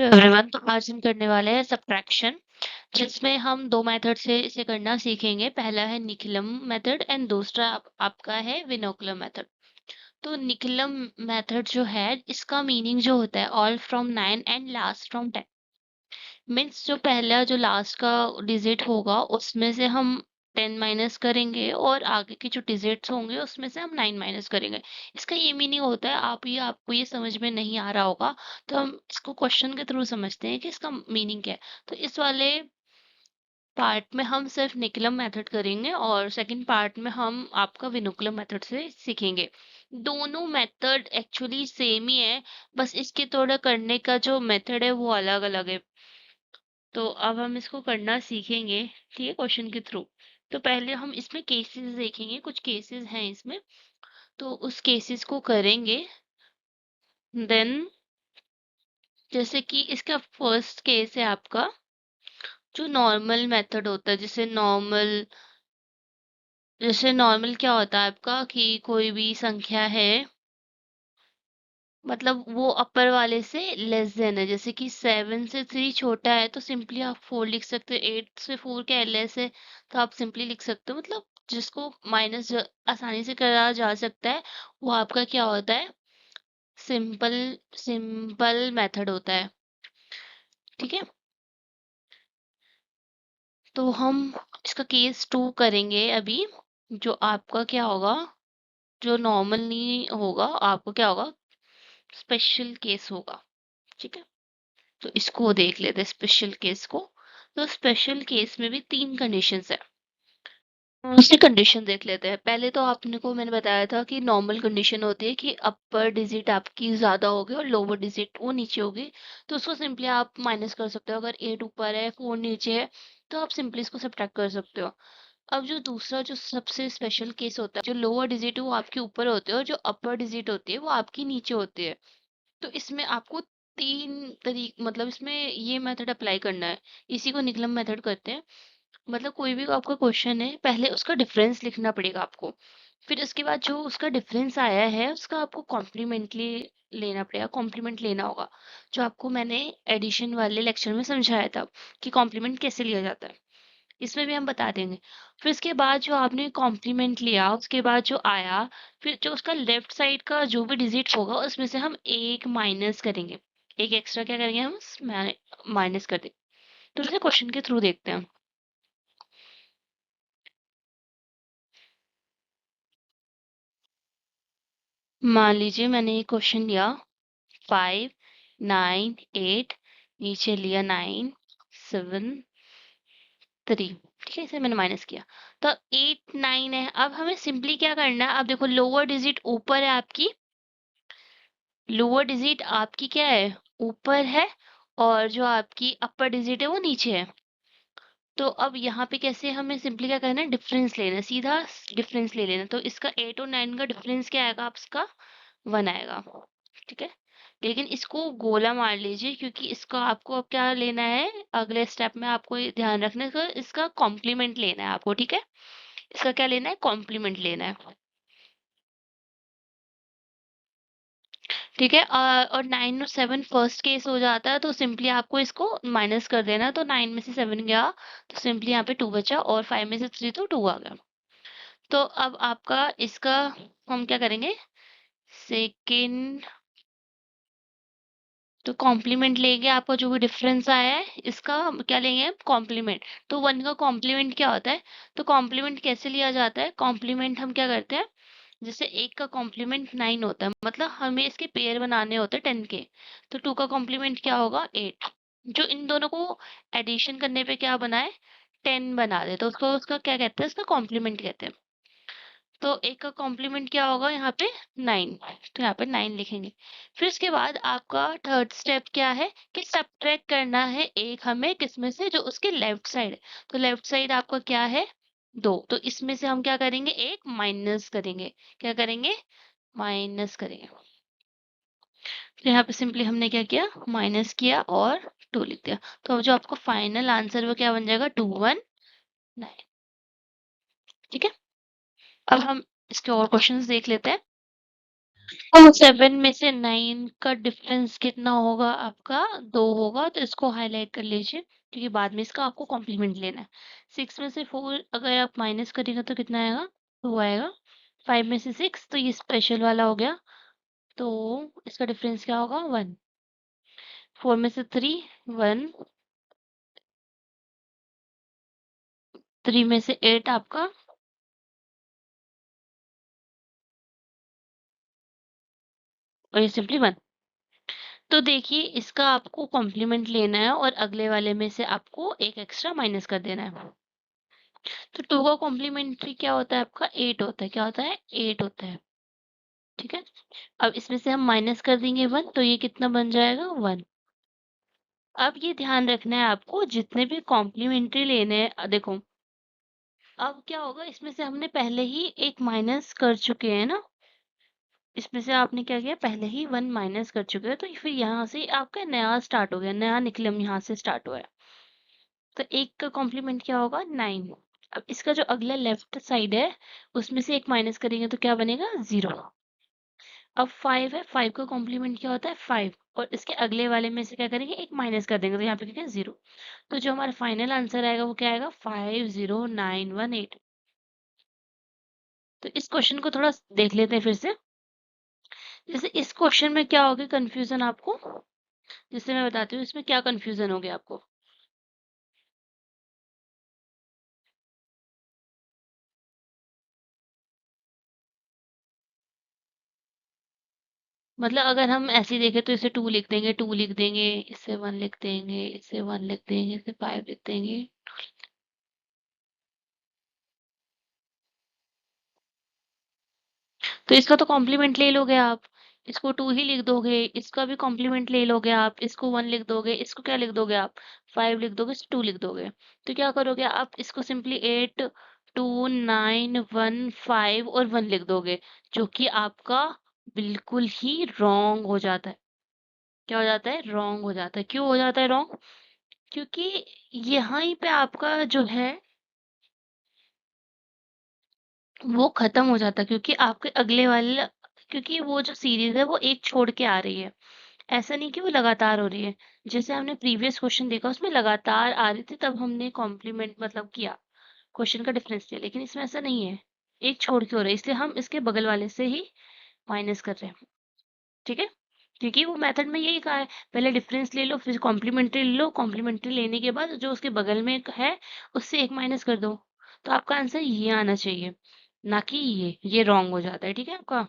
तो एवरीवन, तो आज हम करने वाले हैं सब्ट्रैक्शन, जिसमें हम दो मेथड से इसे करना सीखेंगे। पहला है निकलम मेथड एंड दूसरा आपका है विनोकुलम मेथड। तो निकलम मेथड जो है, इसका मीनिंग जो होता है all from 9 and last from 10। Means जो पहला जो लास्ट का डिजिट होगा उसमें से हम 10 माइनस करेंगे और आगे के जो डिजिट्स होंगे उसमें से हम 9 माइनस करेंगे। इसका ये मीनिंग होता है, आपको ये समझ में नहीं आ रहा होगा तो हम इसको क्वेश्चन के थ्रू समझते हैं कि इसका मीनिंग क्या है। तो इस वाले पार्ट में हम सिर्फ निकलम मेथड करेंगे और सेकंड पार्ट में हम आपका विनुकुलम मेथड से सीखेंगे। दोनों मेथड एक्चुअली सेम ही है, बस इसके थोड़ा करने का जो मेथड है वो अलग अलग है। तो अब हम इसको करना सीखेंगे, ठीक है, क्वेश्चन के थ्रू। तो पहले हम इसमें केसेस देखेंगे, कुछ केसेस हैं इसमें, तो उस केसेस को करेंगे। देन जैसे कि इसका फर्स्ट केस है आपका जो नॉर्मल मेथड होता है। जैसे नॉर्मल क्या होता है आपका कि कोई भी संख्या है, मतलब वो अपर वाले से लेस देन है। जैसे कि 7 से 3 छोटा है तो सिंपली आप 4 लिख सकते हो। 8 से 4 क्या लेस है तो आप सिंपली लिख सकते हो। मतलब जिसको माइनस आसानी से करा जा सकता है वो आपका क्या होता है, सिंपल सिंपल मेथड होता है, ठीक है। तो हम इसका केस 2 करेंगे अभी। जो आपका क्या होगा, जो नॉर्मल नहीं होगा, आपको क्या होगा, स्पेशल केस होगा, ठीक है। तो इसको देख लेते हैं स्पेशल केस को। तो स्पेशल केस में भी 3 कंडीशंस है। उसकी कंडीशन देख लेते हैं। पहले तो आपने को मैंने बताया था कि नॉर्मल कंडीशन होती है कि अपर डिजिट आपकी ज्यादा होगी और लोअर डिजिट वो नीचे होगी। तो उसको सिंपली आप माइनस कर सकते हो। अगर 8 ऊपर है 4 नीचे है तो आप सिंपली इसको सब्ट्रैक्ट कर सकते हो। अब जो दूसरा जो सबसे स्पेशल केस होता है, जो लोअर डिजिट है वो आपके ऊपर होते हैं और जो अपर डिजिट होती है वो आपकी नीचे होती है। तो इसमें आपको 3 तरीक मतलब इसमें ये मेथड अप्लाई करना है। इसी को निकलम मेथड कहते हैं। मतलब कोई भी आपका क्वेश्चन है, पहले उसका डिफरेंस लिखना पड़ेगा आपको। फिर उसके बाद जो उसका डिफरेंस आया है उसका आपको कॉम्प्लीमेंटली लेना पड़ेगा, कॉम्प्लीमेंट लेना होगा। जो आपको मैंने एडिशन वाले लेक्चर में समझाया था कि कॉम्प्लीमेंट कैसे लिया जाता है, इसमें भी हम बता देंगे। फिर इसके बाद जो आपने कॉम्प्लीमेंट लिया उसके बाद जो आया, फिर जो उसका लेफ्ट साइड का जो भी डिजिट होगा उसमें से हम एक माइनस करेंगे। एक एक्स्ट्रा क्या करेंगे, हम माइनस कर देंगे। तो इसे क्वेश्चन के थ्रू देखते हैं। मान लीजिए मैंने ये क्वेश्चन लिया 5 9 8, नीचे लिया 9 7 3, ठीक है, इसे मैंने माइनस किया। तो 8 9 है। अब हमें सिंपली क्या करना है, अब देखो लोअर डिजिट ऊपर है आपकी, लोअर डिजिट आपकी क्या है, ऊपर है, और जो आपकी अपर डिजिट है वो नीचे है। तो अब यहाँ पे कैसे हमें सिंपली क्या करना है, डिफरेंस लेना है, सीधा डिफरेंस ले लेना। तो इसका 8 और 9 का डिफरेंस क्या आएगा आपका, 1 आएगा, ठीक है। लेकिन इसको गोला मार लीजिए क्योंकि इसका आपको अब क्या लेना है, अगले स्टेप में आपको ये ध्यान रखना है, इसका कॉम्प्लीमेंट लेना है आपको, ठीक है। इसका क्या लेना है, कॉम्प्लीमेंट लेना है, ठीक है। और 9 और 7 फर्स्ट केस हो जाता है तो सिंपली आपको इसको माइनस कर देना। तो 9 में से 7 गया तो सिंपली यहाँ पे 2 बचा, और 5 में से 3 तो 2 आ गया। तो अब आपका इसका हम क्या करेंगे, सेकेंड, तो कॉम्प्लीमेंट लेंगे। आपका जो भी डिफरेंस आया है इसका क्या लेंगे, कॉम्प्लीमेंट। तो 1 का कॉम्प्लीमेंट क्या होता है, तो कॉम्प्लीमेंट कैसे लिया जाता है, कॉम्प्लीमेंट हम क्या करते हैं, जैसे 1 का कॉम्प्लीमेंट 9 होता है, मतलब हमें इसके पेयर बनाने होते हैं 10 के। तो 2 का कॉम्प्लीमेंट क्या होगा, 8। जो इन दोनों को एडिशन करने पे क्या बना है, 10 बना दे, तो उसको उसका क्या कहते हैं, उसका कॉम्प्लीमेंट कहते हैं। तो 1 का कॉम्प्लीमेंट क्या होगा यहाँ पे, 9। तो यहाँ पे 9 लिखेंगे। फिर उसके बाद आपका थर्ड स्टेप क्या है कि सब्ट्रैक्ट करना है एक हमें किसमें से, जो उसके लेफ्ट साइड। तो लेफ्ट साइड आपका क्या है, 2। तो इसमें से हम क्या करेंगे, एक माइनस करेंगे। क्या करेंगे, माइनस करेंगे। तो यहाँ पे सिंपली हमने क्या किया, माइनस किया और 2 लिख दिया। तो अब जो आपका फाइनल आंसर वो क्या बन जाएगा, 219, ठीक है। अब हम इसके और क्वेश्चंस देख लेते हैं। तो 7 में से 9 का डिफरेंस कितना होगा आपका? 2 होगा, तो इसको हाईलाइट कर लीजिए क्योंकि बाद में इसका आपको कॉम्प्लीमेंट लेना है। 6 में से 4 अगर आप माइनस करेंगे तो कितना आएगा? 2 आएगा। 5 में से 6 तो ये स्पेशल वाला हो गया, तो इसका डिफरेंस क्या होगा? 1। 4 में से 3 1। 3 में से 8 आपका, और ये सिंपली 1। तो देखिए इसका आपको कॉम्प्लीमेंट लेना है और अगले वाले में से आपको एक एक्स्ट्रा माइनस कर देना है। तो 2 का कॉम्प्लीमेंट्री क्या होता है आपका? 8 होता है। क्या होता है? 8 होता है। ठीक है। अब इसमें से हम माइनस कर देंगे 1, तो ये कितना बन जाएगा? 1। अब ये ध्यान रखना है आपको, जितने भी कॉम्प्लीमेंट्री लेने हैं देखो, अब क्या होगा, इसमें से हमने पहले ही एक माइनस कर चुके हैं ना, इसमें से आपने क्या किया? पहले ही 1 माइनस कर चुके हो, तो फिर यहाँ से आपका नया स्टार्ट हो गया, नया निकलम यहाँ से स्टार्ट हुआ है। तो एक का कॉम्प्लीमेंट क्या होगा? 9। अब इसका जो अगला लेफ्ट साइड है उसमें से एक माइनस करेंगे तो क्या बनेगा? 0। अब 5 है, 5 का कॉम्प्लीमेंट क्या होता है? 5। और इसके अगले वाले में से क्या करेंगे? एक माइनस कर देंगे, तो यहाँ पे क्या? 0। तो जो हमारा फाइनल आंसर आएगा वो क्या आएगा? 50918। तो इस क्वेश्चन को थोड़ा देख लेते हैं फिर से। जैसे इस क्वेश्चन में क्या होगी कंफ्यूजन आपको, जैसे मैं बताती हूँ इसमें क्या कंफ्यूजन हो गया आपको। मतलब अगर हम ऐसे ही देखें तो इसे 2 लिख देंगे, 2 लिख देंगे, इससे 1 लिख देंगे, इससे 1 लिख देंगे, इससे 5 लिख देंगे। तो इसका तो कॉम्प्लीमेंट ले लोगे आप, इसको 2 ही लिख दोगे, इसका भी कॉम्प्लीमेंट ले लोगे आप, इसको 1 लिख दोगे, इसको क्या लिख दोगे आप? 5 लिख दोगे, 2 लिख दोगे। तो क्या करोगे आप? इसको सिंपली 8 2 9 1 5 और 1 लिख दोगे, जो कि आपका बिल्कुल ही रॉन्ग हो जाता है। क्या हो जाता है? रॉन्ग हो जाता है। क्यों हो जाता है रॉन्ग? क्योंकि यहाँ ही पे आपका जो है वो खत्म हो जाता है, क्योंकि आपके अगले वाले, क्योंकि वो जो सीरीज है वो एक छोड़ के आ रही है, ऐसा नहीं कि वो लगातार हो रही है। जैसे हमने प्रीवियस क्वेश्चन देखा उसमें लगातार आ रही थी, तब हमने कॉम्प्लीमेंट मतलब किया, क्वेश्चन का डिफरेंस किया, लेकिन इसमें ऐसा नहीं है, एक छोड़ के हो रहा है, इसलिए हम इसके बगल वाले से ही माइनस कर रहे हैं। ठीक है, क्योंकि वो मेथड में यही कहा है, पहले डिफरेंस ले लो फिर कॉम्प्लीमेंट्री ले लो, कॉम्प्लीमेंट्री लेने के बाद जो उसके बगल में है उससे एक माइनस कर दो। तो आपका आंसर ये आना चाहिए, ना कि ये रॉन्ग हो जाता है। ठीक है आपका।